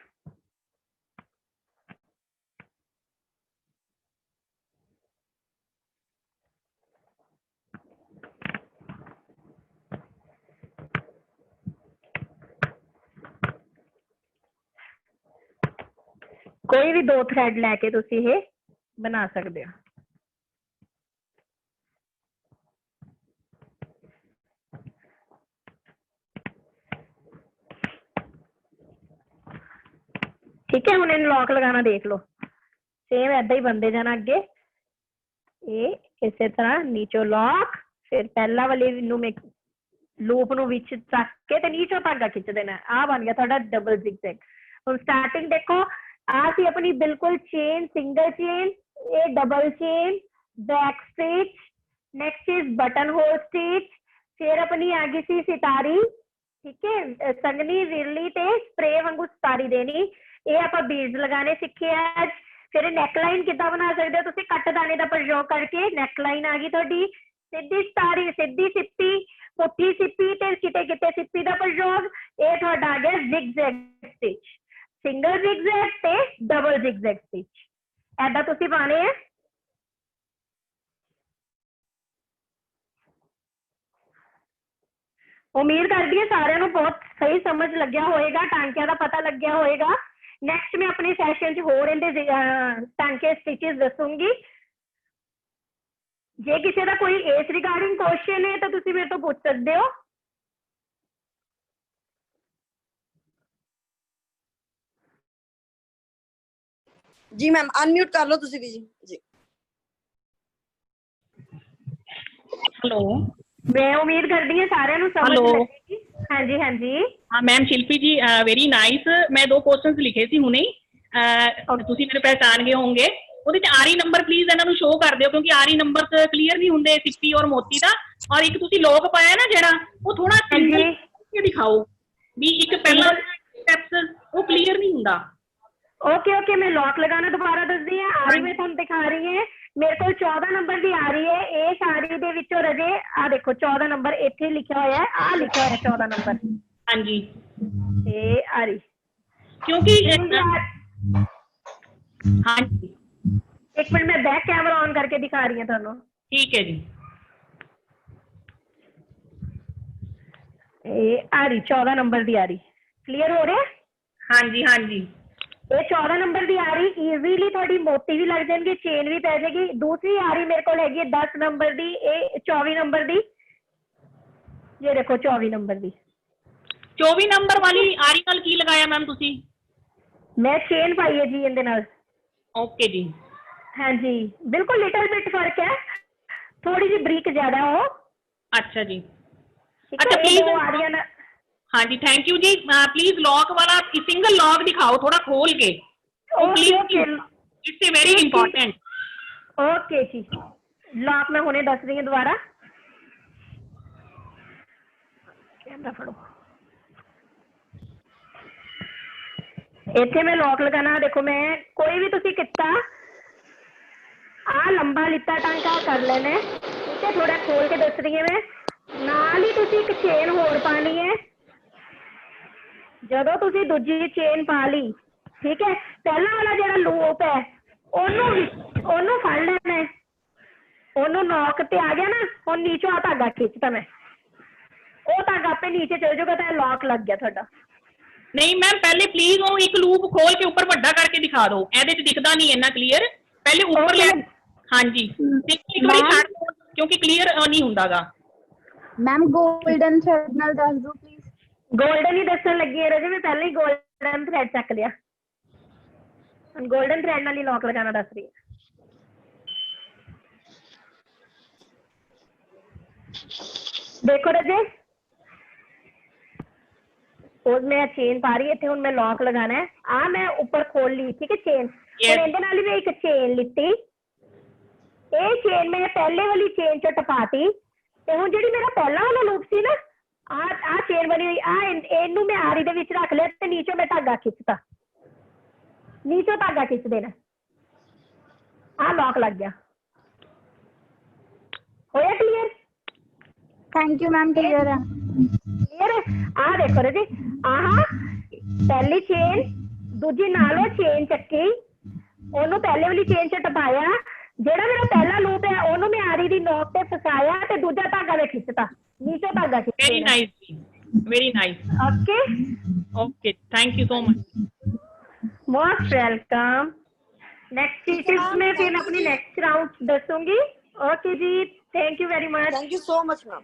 कोई भी दो थ्रेड लैके तुसी ये बना सकते हो। ठीक है, हुण इन लॉक लगाना देख लो, सेम ऐदा ही बनते जाना अगे। ये इस तरह नीचों लॉक, फिर पहला वाली लूप नूं विच चक के ते नीचों धागा खिंच देना। आ बन गया तुहाडा डबल zigzag। हुण स्टार्टिंग देखो, आसी अपनी बिल्कुल चेन, सिंगल चेन, ये double chain, back stitch, next is button whole stitch, फिर अपनी आ गई सी सितारी, ठीक है, संगनी विरली ते स्प्रे वांगू सितारी देनी। ये आप बीड्स लगाने सीखे आज। फिर नैकलाइन किद्दां बना सकते हो तुसीं, कट दाने का प्रयोग करके नैकलाइन आ गई तुहाडी। सीधी सितारी, सीधी सिप्पी, पुट्ठी सिप्पी ते किते किते सिप्पी का प्रयोग। ये तुहाडा आ गया zigzag स्टिच, सिंगल zigzag ते डबल zigzag स्टिच। ऐदा तुसीं पाने हैं। उम्मीद करती है सारिਆਂ ਨੂੰ बहुत सही समझ लग्या होएगा, टांकियां का पता लग्या होएगा। नैक्सट मैं अपने सैशन च होर इहदे टांके स्टिचेस दसूंगी। जे किसी का कोई इस रिगार्डिंग क्वेश्चन है तो तुसीं मेरे तो पूछ सकते हो। जी मैम, अनम्यूट कर लो तुसी भी जी। हेलो, मैं उम्मीद करती हूँ सारिਆਂ ਨੂੰ समझ लगेगी। हाँ जी, हाँ जी। हाँ मैम शिल्पी जी, वेरी नाइस। मैं 2 क्वेश्चंस लिखे सी हुणे, तुसी मेरे पहचान गए होंगे। ਉਹਦੇ ਚ ਆਰੀ ਨੰਬਰ ਪਲੀਜ਼ ਇਹਨਾਂ ਨੂੰ ਸ਼ੋ ਕਰ ਦਿਓ ਕਿਉਂਕਿ ਆਰੀ ਨੰਬਰ ਕਲੀਅਰ ਨਹੀਂ ਹੁੰਦੇ ਸਿੱਪੀ ਔਰ ਮੋਤੀ ਦਾ। ਔਰ ਇੱਕ ਤੁਸੀਂ ਲੋਕ ਪਾਇਆ ਨਾ ਜਿਹੜਾ ਉਹ ਥੋੜਾ ਸਿੰਪਲ ਦਿਖਾਓ। ਵੀ ਇੱਕ ਪਹਿਲਾ ਸਟੈਪਸ ਉਹ ਕਲੀਅਰ ਨਹੀਂ ਹੁੰਦਾ। ओके ओके, मैं लॉक लगाना दोबारा दस दी है। आरी में तुम दिखा रही है मेरे को 14 नंबर की आ रही है। इस आरी दे विचों रजे आ देखो 14 नंबर इत्थे लिखा हुआ है, आ लिखा हुआ है 14 नंबर। हाँ जी, ये आरी क्योंकि हाँ जी, एक मिनट मैं बैक कैमरा ऑन करके दिखा रही हूँ थानू। ठीक है जी। ये आरी 14 नंबर की आरी क्लियर हो रहा है? हाँ जी, हाँ जी, ये 14 नंबर की आ रही ईजीली थोड़ी मोटी भी लग जाएगी, चेन भी पै जाएगी। दूसरी आ रही मेरे को हैगी 10 नंबर की, ये 24 नंबर की। ये देखो 24 नंबर की 24 नंबर वाली आरी नाल की लगाया मैम तुसी? मैं चेन पाई है जी इहदे नाल। ओके जी। हाँ जी, बिल्कुल लिटिल बिट फर्क है, थोड़ी जी ब्रीक ज्यादा हो। अच्छा जी, ठीक अच्छा है, प्लीज। वो आ रही है ना। हाँ जी, थैंक यू जी। प्लीज लॉक वाला सिंगल लॉक दिखाओ थोड़ा खोल के okay okay it's very important. Okay जी, लॉक मैं हुणे दस रही हूँ दोबारा। कैमरा फड़ो, इत्थे मैं लॉक लगाना। देखो मैं कोई भी तुसी किता आ लंबा लिता टांका कर लेना, ठीक है। थोड़ा खोल के दस रही है मैं। नाल ही तुसी एक चेन होर पानी है। ਜਦੋਂ ਤੁਸੀਂ ਦੂਜੀ ਚੇਨ ਪਾ ਲਈ, ਠੀਕ ਹੈ, ਪਹਿਲਾਂ ਵਾਲਾ ਜਿਹੜਾ ਲੂਪ ਹੈ ਉਹਨੂੰ ਫੜ ਲੈਣਾ ਹੈ। ਉਹਨੂੰ ਨੌਕ ਤੇ ਆ ਗਿਆ ਨਾ, ਹੁਣ ਨੀਚੋਂ ਆ ਧਾਗਾ ਖਿੱਚਦਾ ਮੈਂ, ਉਹ ਧਾਗਾ ਆਪੇ ਨੀਚੇ ਚਲ ਜਾਊਗਾ ਤਾਂ ਲੌਕ ਲੱਗ ਗਿਆ ਤੁਹਾਡਾ। नहीं मैम, पहले प्लीज वो एक लूप खोल के ऊपर बड़ा करके दिखा दो, ਇਹਦੇ ਚ ਦਿਖਦਾ ਨਹੀਂ ਇੰਨਾ क्लियर। पहले ऊपर ले। हाँ जी, एक बारी छाड़ दो क्योंकि क्लियर नहीं ਹੁੰਦਾਗਾ। मैम गोल्डन थ्रेड नाल दस दो प्लीज। गोल्डन ही दसन लगी है रजे, मैं पहले ही गोल्डन थ्रेड चक लिया। गोल्डन थ्रेड नाल ही लॉक लगाना दस रही है। देखो रजे, और मैं चेन पा रही है थे, मैं लॉक लगाना है। आ मैं ऊपर खोल ली, ठीक है, चेन। और इहदे नाल ही मैं एक चेन लिती, ये चेन मैं पहले वाली चेन च टपाती ते हुण जिहड़ी मेरा पहला वाला लूप सी ना, आ चेन बनी हुई, इनू मैं आरी दे विच रख लिया ते नीचों मैं धागा खिंचता, नीचों धागा खिंच देना, आ लॉक लग गया। होया clear? Thank you ma'am, clear है। क्लियर है? आ देखो रे जी, आहा पहली चेन दूजी नालों चेन चक्की, ओनू पहले वाली चेन च टपाया, जेड़ा मेरा पहला लूप है ओनू मैं आरी दी नोक ते फसाया ते दूजा धागा मैं खिंचता, नीचों धागा खिंच वेरी देना। नाइस जी, very nice. Okay okay, thank you so much. Most welcome. Next teachers में फिर अपनी नेक्स्ट राउंड दसूंगी। ओके जी, thank you very much. Thank you so much ma'am.